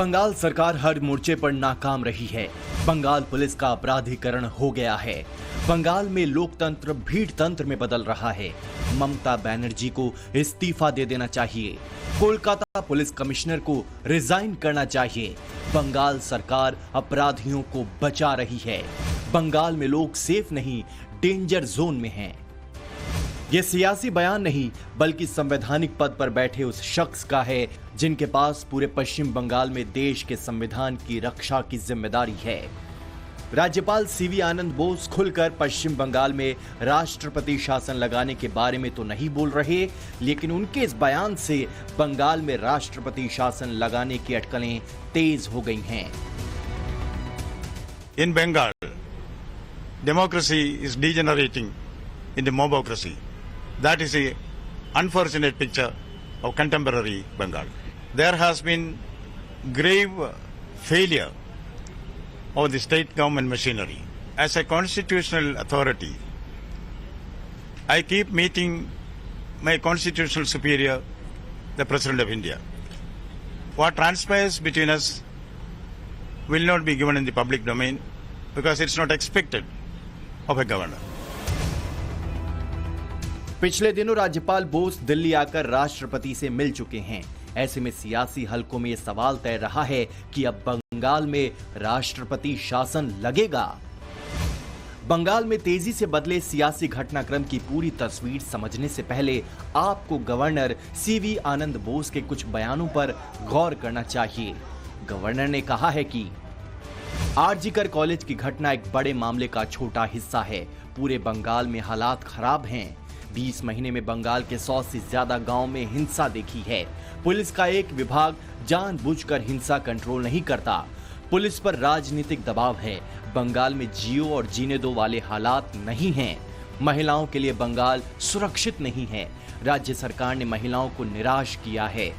बंगाल सरकार हर मोर्चे पर नाकाम रही है। बंगाल पुलिस का अपराधीकरण हो गया है। बंगाल में लोकतंत्र भीड़ तंत्र में बदल रहा है। ममता बनर्जी को इस्तीफा दे देना चाहिए। कोलकाता पुलिस कमिश्नर को रिजाइन करना चाहिए। बंगाल सरकार अपराधियों को बचा रही है। बंगाल में लोग सेफ नहीं, डेंजर जोन में हैं। यह सियासी बयान नहीं बल्कि संवैधानिक पद पर बैठे उस शख्स का है जिनके पास पूरे पश्चिम बंगाल में देश के संविधान की रक्षा की जिम्मेदारी है। राज्यपाल सीवी आनंद बोस खुलकर पश्चिम बंगाल में राष्ट्रपति शासन लगाने के बारे में तो नहीं बोल रहे, लेकिन उनके इस बयान से बंगाल में राष्ट्रपति शासन लगाने की अटकलें तेज हो गई हैं। In Bengal, democracy is degenerating into mobocracy. That is an unfortunate picture of contemporary Bengal. There has been grave failure of the state government machinery. As a constitutional authority, I keep meeting my constitutional superior, the President of India. What transpires between us will not be given in the public domain because it's not expected of a governor. पिछले दिनों राज्यपाल बोस दिल्ली आकर राष्ट्रपति से मिल चुके हैं। ऐसे में सियासी हलकों में यह सवाल तय रहा है कि अब बंगाल में राष्ट्रपति शासन लगेगा। बंगाल में तेजी से बदले सियासी घटनाक्रम की पूरी तस्वीर समझने से पहले आपको गवर्नर सीवी आनंद बोस के कुछ बयानों पर गौर करना चाहिए। गवर्नर ने कहा है कि आरजीकर कॉलेज की घटना एक बड़े मामले का छोटा हिस्सा है। पूरे बंगाल में हालात खराब हैं। 20 महीने में बंगाल के 100 से ज्यादा गांव में हिंसा देखी है। पुलिस का एक विभाग जानबूझकर हिंसा कंट्रोल नहीं करता। पुलिस पर राजनीतिक दबाव है। बंगाल में जियो और जीने दो वाले हालात नहीं हैं। महिलाओं के लिए बंगाल सुरक्षित नहीं है। राज्य सरकार ने महिलाओं को निराश किया है।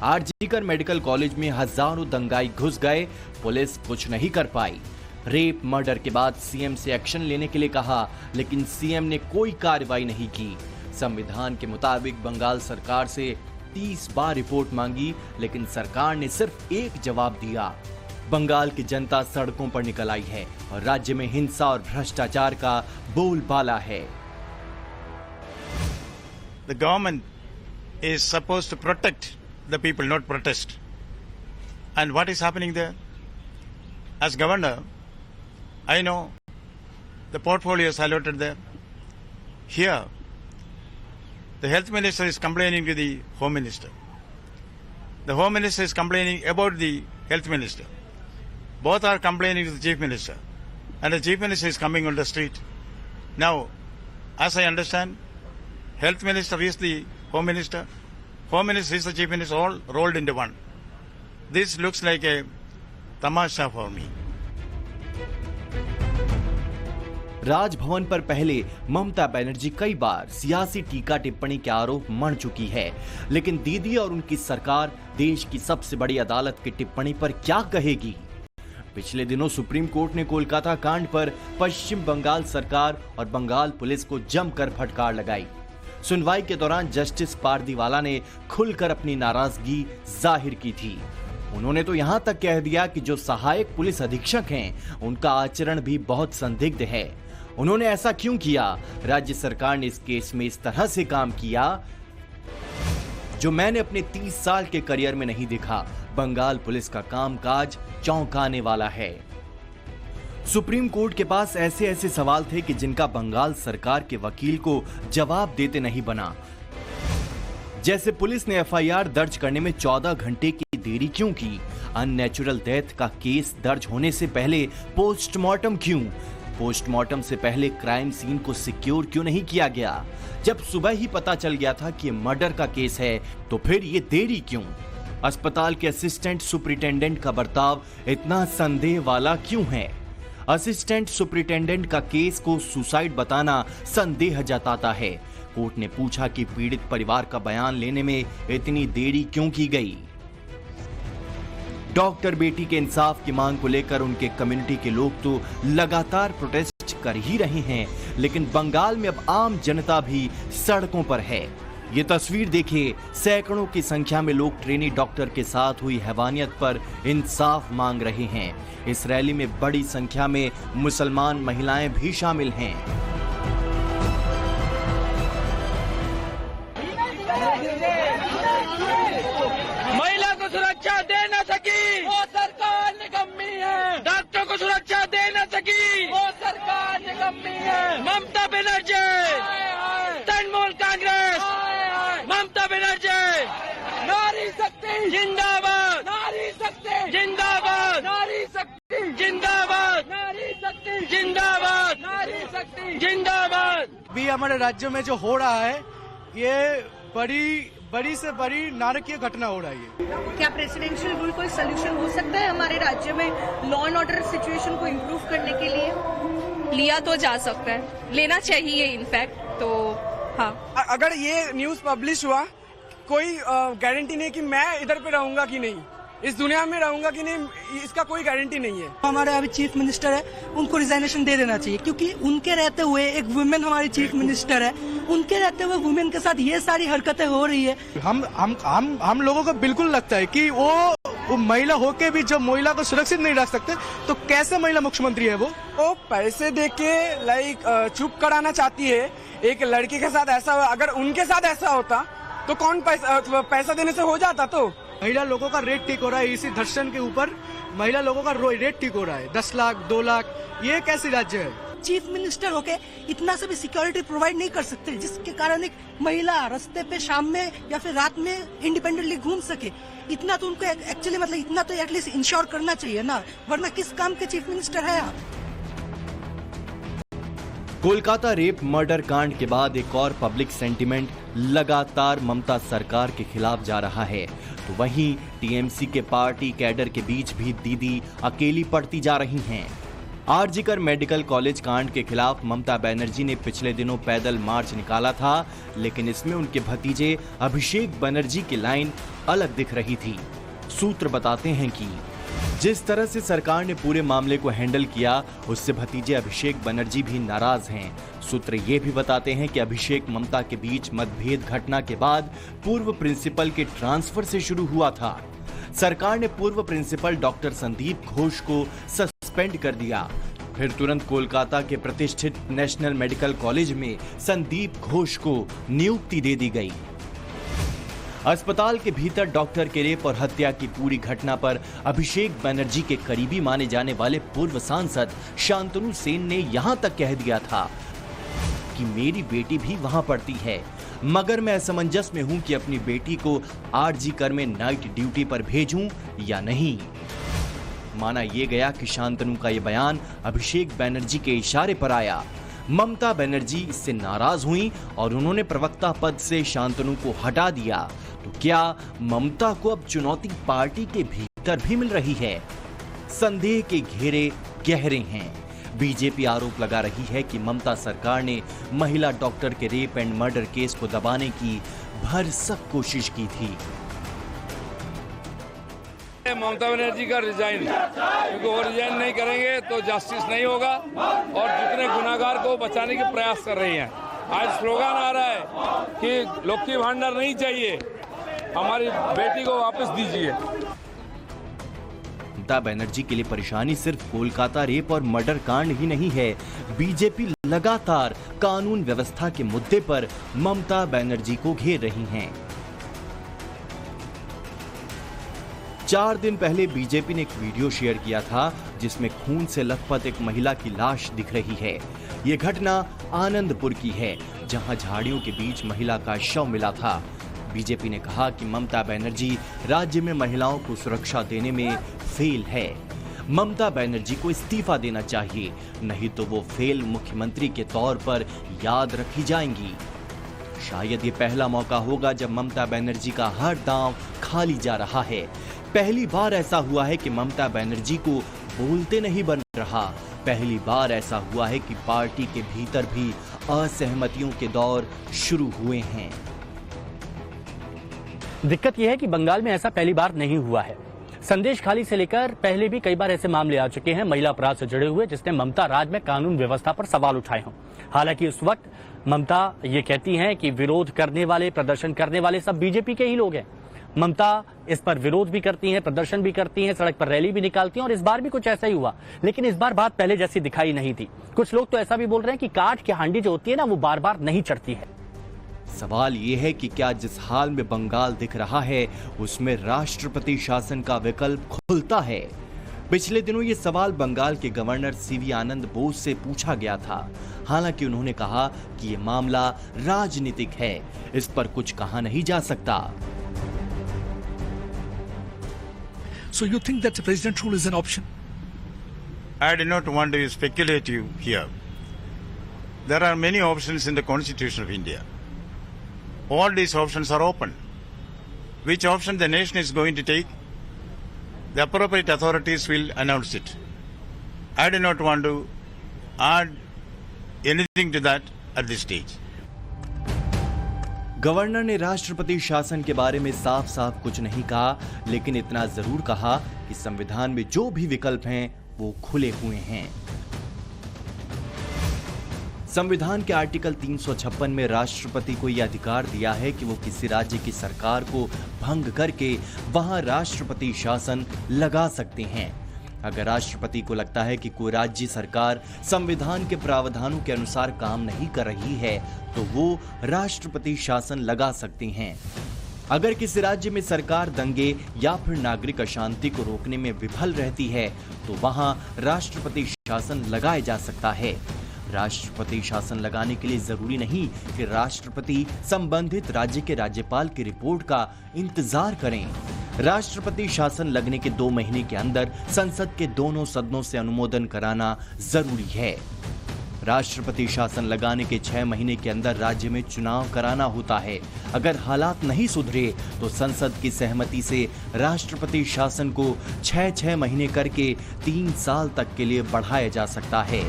आरजीकर मेडिकल कॉलेज में हजारों दंगाई घुस गए, पुलिस कुछ नहीं कर पाई। रेप मर्डर के बाद सीएम से एक्शन लेने के लिए कहा, लेकिन सीएम ने कोई कार्रवाई नहीं की। संविधान के मुताबिक बंगाल सरकार से 30 बार रिपोर्ट मांगी, लेकिन सरकार ने सिर्फ एक जवाब दिया। बंगाल की जनता सड़कों पर निकल आई है और राज्य में हिंसा और भ्रष्टाचार का बोलबाला है। The government is supposed to protect the people, not protest. And what is happening there? As governor, I know the portfolios allotted there. Here, the health minister is complaining to the home minister. The home minister is complaining about the health minister. Both are complaining to the chief minister. And the chief minister is coming on the street. Now, as I understand, health minister is the home minister. Home minister is the chief minister, all rolled into one. This looks like a tamasha for me. Raj Bhavan पर पहले ममता बनर्जी कई बार सियासी टीका टिप्पणी के आरोप मढ़ चुकी है, लेकिन दीदी और उनकी सरकार देश की सबसे बड़ी अदालत की टिप्पणी पर क्या कहेगी? पिछले दिनों सुप्रीम कोर्ट ने कोलकाता कांड पर पश्चिम बंगाल सरकार और बंगाल पुलिस को जमकर फटकार लगाई। सुनवाई के दौरान जस्टिस पारदीवाला ने खुलकर अपनी नाराजगी जाहिर की थी। उन्होंने तो यहां तक कह दिया कि जो सहायक पुलिस अधीक्षक हैं, उनका आचरण भी बहुत संदिग्ध है। उन्होंने ऐसा क्यों किया? राज्य सरकार ने इस केस में इस तरह से काम किया जो मैंने अपने 30 साल के करियर में नहीं देखा। बंगाल पुलिस का कामकाज चौंकाने वाला है। सुप्रीम कोर्ट के पास ऐसे ऐसे सवाल थे कि जिनका बंगाल सरकार के वकील को जवाब देते नहीं बना। जैसे पुलिस ने एफआईआर दर्ज करने में 14 घंटे की देरी क्यों की? अननेचुरल डेथ का केस दर्ज होने से पहले पोस्टमार्टम क्यों? पोस्टमार्टम से पहले क्राइम सीन को सिक्योर क्यों नहीं किया गया? जब सुबह ही पता चल गया था कि मर्डर का केस है, तो फिर ये देरी क्यों? अस्पताल के असिस्टेंट सुपरिटेंडेंट का बर्ताव इतना संदेह वाला क्यों है? असिस्टेंट सुपरिटेंडेंट का केस को सुसाइड बताना संदेह जताता है। कोर्ट ने पूछा कि पीड़ित परिवार का बयान लेने में इतनी देरी क्यों की गई? डॉक्टर बेटी के इंसाफ की मांग को लेकर उनके कम्युनिटी के लोग तो लगातार प्रोटेस्ट कर ही रहे हैं, लेकिन बंगाल में अब आम जनता भी सड़कों पर है। ये तस्वीर देखिए, सैकड़ों की संख्या में लोग ट्रेनी डॉक्टर के साथ हुई हैवानियत पर इंसाफ मांग रहे हैं। इस रैली में बड़ी संख्या में मुसलमान महिलाएं भी शामिल हैं। महिला को सुरक्षा दे न सकी वो सरकार निकम्मी है। डॉक्टर को सुरक्षा दे न सकी वो सरकार निकम्मी है। ममता बनर्जी, तृणमूल कांग्रेस, ममता बनर्जी, नारी शक्ति जिंदाबाद, नारी शक्ति जिंदाबाद, नारी शक्ति जिंदाबाद, नारी शक्ति जिंदाबाद, नारी शक्ति जिंदाबाद। भी हमारे राज्य में जो हो रहा है ये बड़ी से बड़ी नारकीय घटना हो रही है। क्या प्रेसिडेंशियल रूल कोई सोल्यूशन हो सकता है हमारे राज्य में लॉ एंड ऑर्डर सिचुएशन को इम्प्रूव करने के लिए? लिया तो जा सकता है, लेना चाहिए इनफैक्ट। तो हाँ, अगर ये न्यूज पब्लिश हुआ, कोई गारंटी नहीं कि मैं इधर पे रहूंगा कि नहीं, इस दुनिया में रहूंगा कि नहीं, इसका कोई गारंटी नहीं है। हमारे अभी चीफ मिनिस्टर है, उनको रिजाइनेशन दे देना चाहिए, क्योंकि उनके रहते हुए एक वुमेन हमारी चीफ मिनिस्टर है, उनके रहते हुए वुमेन के साथ ये सारी हरकतें हो रही है। हम लोगों को बिल्कुल लगता है कि वो महिला होके भी जब महिला को सुरक्षित नहीं रख सकते तो कैसे महिला मुख्यमंत्री है वो पैसे दे के चुप कराना चाहती है। एक लड़की के साथ ऐसा, अगर उनके साथ ऐसा होता तो कौन पैसा देने से हो जाता? तो महिला लोगों का रेट ठीक हो रहा है, इसी धर्षण के ऊपर महिला लोगों का रेट ठीक हो रहा है। 10 लाख 2 लाख, ये कैसी राज्य है? चीफ मिनिस्टर होके इतना से भी सिक्योरिटी प्रोवाइड नहीं कर सकते, जिसके कारण एक महिला रास्ते पे शाम में या फिर रात में इंडिपेंडेंटली घूम सके। इतना तो उनको एक्चुअली मतलब इतना तो एटलीस्ट इंश्योर करना चाहिए ना, वरना किस काम के चीफ मिनिस्टर है आप? कोलकाता रेप मर्डर कांड के बाद एक और पब्लिक सेंटिमेंट लगातार ममता सरकार के खिलाफ जा रहा है, तो वहीं टीएमसी के पार्टी कैडर के बीच भी दीदी अकेली पड़ती जा रही हैं। आरजीकर मेडिकल कॉलेज कांड के खिलाफ ममता बनर्जी ने पिछले दिनों पैदल मार्च निकाला था, लेकिन इसमें उनके भतीजे अभिषेक बनर्जी की लाइन अलग दिख रही थी। सूत्र बताते हैं कि जिस तरह से सरकार ने पूरे मामले को हैंडल किया, उससे भतीजे अभिषेक बनर्जी भी नाराज हैं। सूत्र ये भी बताते हैं कि अभिषेक ममता के बीच मतभेद घटना के बाद पूर्व प्रिंसिपल के ट्रांसफर से शुरू हुआ था। सरकार ने पूर्व प्रिंसिपल डॉक्टर संदीप घोष को सस्पेंड कर दिया, फिर तुरंत कोलकाता के प्रतिष्ठित नेशनल मेडिकल कॉलेज में संदीप घोष को नियुक्ति दे दी गई। अस्पताल के भीतर डॉक्टर के रेप और हत्या की पूरी घटना पर अभिषेक बनर्जी के करीबी माने जाने वाले पूर्व सांसद शांतनु सेन ने यहां तक कह दिया था कि मेरी बेटी भी वहां पढ़ती है, मगर मैं असमंजस में हूं कि अपनी बेटी को आरजीकर में नाइट ड्यूटी पर भेजूं या नहीं। माना यह गया कि शांतनु का यह बयान अभिषेक बनर्जी के इशारे पर आया। ममता बनर्जी इससे नाराज हुई और उन्होंने प्रवक्ता पद से शांतनु को हटा दिया। तो क्या ममता को अब चुनौती पार्टी के भीतर भी मिल रही है? संदेह के घेरे गहरे हैं। बीजेपी आरोप लगा रही है कि ममता सरकार ने महिला डॉक्टर के रेप एंड मर्डर केस को दबाने की भरसक कोशिश की थी। ममता बनर्जी का रिजाइन, क्योंकि वो रिजाइन नहीं करेंगे तो जस्टिस नहीं होगा और जितने गुनाहगार को बचाने के प्रयास कर रही हैं। आज स्लोगन आ रहा है कि लक्ष्मी भांडार नहीं चाहिए, हमारी बेटी को वापस दीजिए। ममता बनर्जी के लिए परेशानी सिर्फ कोलकाता रेप और मर्डर कांड ही नहीं है। बीजेपी लगातार कानून व्यवस्था के मुद्दे पर ममता बनर्जी को घेर रही हैं। 4 दिन पहले बीजेपी ने एक वीडियो शेयर किया था जिसमें खून से लथपथ एक महिला की लाश दिख रही है। ये घटना आनंदपुर की है, जहां झाड़ियों के बीच महिला का शव मिला था। बीजेपी ने कहा कि ममता बनर्जी राज्य में महिलाओं को सुरक्षा देने में फेल है। ममता बनर्जी को इस्तीफा देना चाहिए, नहीं तो वो फेल मुख्यमंत्री के तौर पर याद रखी जाएंगी। शायद ये पहला मौका होगा जब ममता बनर्जी का हर दांव खाली जा रहा है। पहली बार ऐसा हुआ है कि ममता बनर्जी को बोलते नहीं बन रहा। पहली बार ऐसा हुआ है कि पार्टी के भीतर भी असहमतियों के दौर शुरू हुए हैं। दिक्कत यह है कि बंगाल में ऐसा पहली बार नहीं हुआ है। संदेश खाली से लेकर पहले भी कई बार ऐसे मामले आ चुके हैं महिला अपराध से जुड़े हुए जिसने ममता राज में कानून व्यवस्था पर सवाल उठाए हों। हालांकि उस वक्त ममता ये कहती हैं कि विरोध करने वाले, प्रदर्शन करने वाले सब बीजेपी के ही लोग हैं। ममता इस पर विरोध भी करती हैं, प्रदर्शन भी करती हैं, सड़क पर रैली भी निकालती हैं और इस बार भी कुछ ऐसा ही हुआ। लेकिन इस बार बात पहले जैसी दिखाई नहीं थी। कुछ लोग तो ऐसा भी बोल रहे हैं कि काठ की हांडी जो होती है ना, वो बार बार नहीं चढ़ती है। सवाल ये है कि क्या जिस हाल में बंगाल दिख रहा है उसमें राष्ट्रपति शासन का विकल्प खुलता है? पिछले दिनों ये सवाल बंगाल के गवर्नर सीवी आनंद बोस से पूछा गया था। हालांकि उन्होंने कहा कि ये मामला राजनीतिक है, इस पर कुछ कहा नहीं जा सकता। So you think that the president rule is an option? I do not want to speculate you here. There are many options in the Constitution of India. All these options are open. Which option the nation is going to take, the appropriate authorities will announce it. I do not want to add anything to that at this stage. Governor ने राष्ट्रपति शासन के बारे में साफ साफ कुछ नहीं कहा, लेकिन इतना जरूर कहा कि संविधान में जो भी विकल्प हैं वो खुले हुए हैं। संविधान के आर्टिकल 356 में राष्ट्रपति को यह अधिकार दिया है कि वो किसी राज्य की सरकार को भंग करके वहां राष्ट्रपति शासन लगा सकते हैं। अगर राष्ट्रपति को लगता है कि कोई राज्य सरकार संविधान के प्रावधानों के अनुसार काम नहीं कर रही है तो वो राष्ट्रपति शासन लगा सकते हैं। अगर किसी राज्य में सरकार दंगे या फिर नागरिक अशांति को रोकने में विफल रहती है तो वहां राष्ट्रपति शासन लगाया जा सकता है। राष्ट्रपति शासन लगाने के लिए जरूरी नहीं कि राष्ट्रपति संबंधित राज्य के राज्यपाल की रिपोर्ट का इंतजार करें। राष्ट्रपति शासन लगने के 2 महीने के अंदर संसद के दोनों सदनों से अनुमोदन कराना जरूरी है। राष्ट्रपति शासन लगाने के 6 महीने के अंदर राज्य में चुनाव कराना होता है। अगर हालात नहीं सुधरे तो संसद की सहमति से राष्ट्रपति शासन को 6 महीने करके 3 साल तक के लिए बढ़ाया जा सकता है।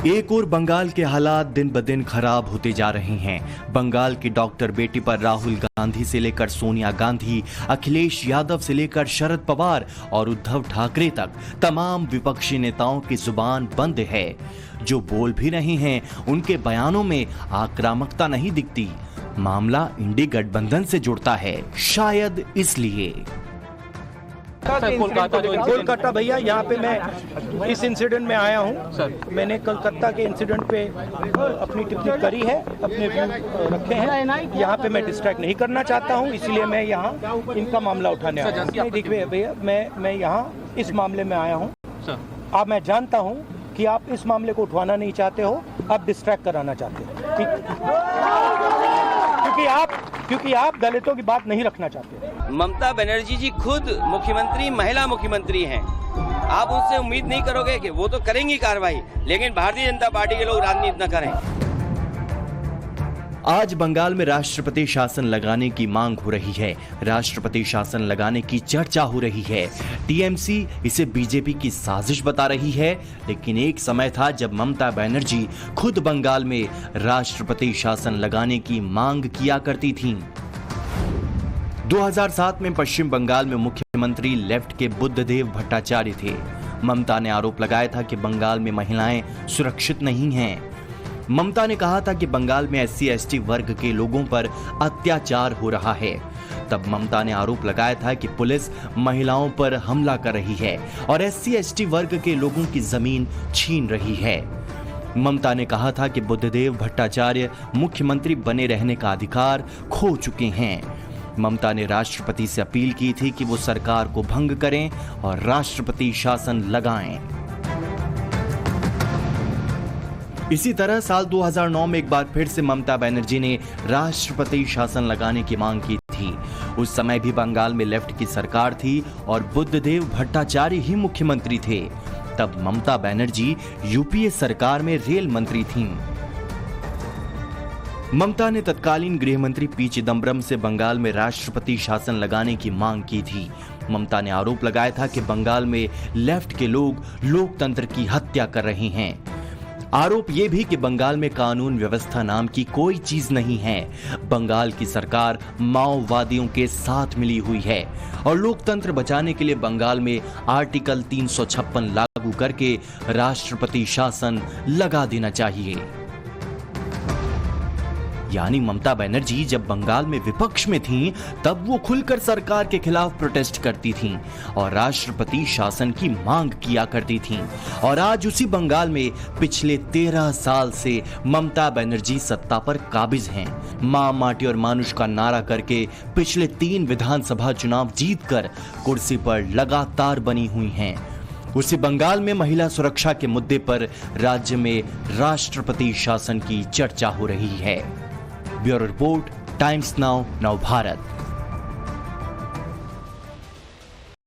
एक और बंगाल के हालात दिन ब दिन खराब होते जा रहे हैं। बंगाल की डॉक्टर बेटी पर राहुल गांधी से लेकर सोनिया गांधी, अखिलेश यादव से लेकर शरद पवार और उद्धव ठाकरे तक तमाम विपक्षी नेताओं की जुबान बंद है। जो बोल भी रहे हैं उनके बयानों में आक्रामकता नहीं दिखती। मामला इंडी गठबंधन से जुड़ता है, शायद इसलिए। कोलकाता भैया, यहाँ पे मैं इस इंसिडेंट में आया हूँ। मैंने कलकत्ता के इंसिडेंट पे अपनी टिप्पणी करी है, अपने व्यू रखे हैं। यहाँ पे मैं डिस्ट्रैक्ट नहीं करना चाहता हूँ, इसलिए मैं यहाँ इनका मामला उठाने आया हूँ। देखिए भैया, मैं यहाँ इस मामले में आया हूँ। अब मैं जानता हूँ कि आप इस मामले को उठवाना नहीं चाहते हो, आप डिस्ट्रैक्ट कराना चाहते हो, ठीक? क्योंकि आप दलितों की बात नहीं रखना चाहते। ममता बनर्जी जी खुद मुख्यमंत्री, महिला मुख्यमंत्री हैं। आप उनसे उम्मीद नहीं करोगे कि वो तो करेंगी कार्रवाई, लेकिन भारतीय जनता पार्टी के लोग राजनीति न करें। आज बंगाल में राष्ट्रपति शासन लगाने की मांग हो रही है। राष्ट्रपति शासन लगाने की चर्चा हो रही है। टीएमसी इसे बीजेपी की साजिश बता रही है, लेकिन एक समय था जब ममता बनर्जी खुद बंगाल में राष्ट्रपति शासन लगाने की मांग किया करती थीं। 2007 में पश्चिम बंगाल में मुख्यमंत्री लेफ्ट के बुद्धदेव भट्टाचार्य थे। ममता ने आरोप लगाया था कि बंगाल में महिलाएं सुरक्षित नहीं हैं। ममता ने कहा था कि बंगाल में SC/ST वर्ग के लोगों पर अत्याचार हो रहा है। तब ममता ने आरोप लगाया था कि पुलिस महिलाओं पर हमला कर रही है और SC/ST वर्ग के लोगों की जमीन छीन रही है। ममता ने कहा था कि बुद्धदेव भट्टाचार्य मुख्यमंत्री बने रहने का अधिकार खो चुके हैं। ममता ने राष्ट्रपति से अपील की थी कि वो सरकार को भंग करें और राष्ट्रपति शासन लगाएं। इसी तरह साल 2009 में एक बार फिर से ममता बनर्जी ने राष्ट्रपति शासन लगाने की मांग की थी। उस समय भी बंगाल में लेफ्ट की सरकार थी और बुद्धदेव भट्टाचार्य ही मुख्यमंत्री थे। तब ममता बनर्जी यूपीए सरकार में रेल मंत्री थीं। ममता ने तत्कालीन गृह मंत्री पी चिदम्बरम से बंगाल में राष्ट्रपति शासन लगाने की मांग की थी। ममता ने आरोप लगाया था कि बंगाल में लेफ्ट के लोग लोकतंत्र की हत्या कर रहे हैं। आरोप ये भी कि बंगाल में कानून व्यवस्था नाम की कोई चीज नहीं है। बंगाल की सरकार माओवादियों के साथ मिली हुई है और लोकतंत्र बचाने के लिए बंगाल में आर्टिकल 356 लागू करके राष्ट्रपति शासन लगा देना चाहिए। यानी ममता बनर्जी जब बंगाल में विपक्ष में थीं, तब वो खुलकर सरकार के खिलाफ प्रोटेस्ट करती थीं और राष्ट्रपति शासन की मांग किया करती थीं। और आज उसी बंगाल में पिछले 13 साल से ममता बनर्जी सत्ता पर काबिज हैं। मां, माटी और मानुष का नारा करके पिछले 3 विधानसभा चुनाव जीतकर कुर्सी पर लगातार बनी हुई हैं। उसी बंगाल में महिला सुरक्षा के मुद्दे पर राज्य में राष्ट्रपति शासन की चर्चा हो रही है। ब्यूरो रिपोर्ट, टाइम्स नाउ, नव भारत।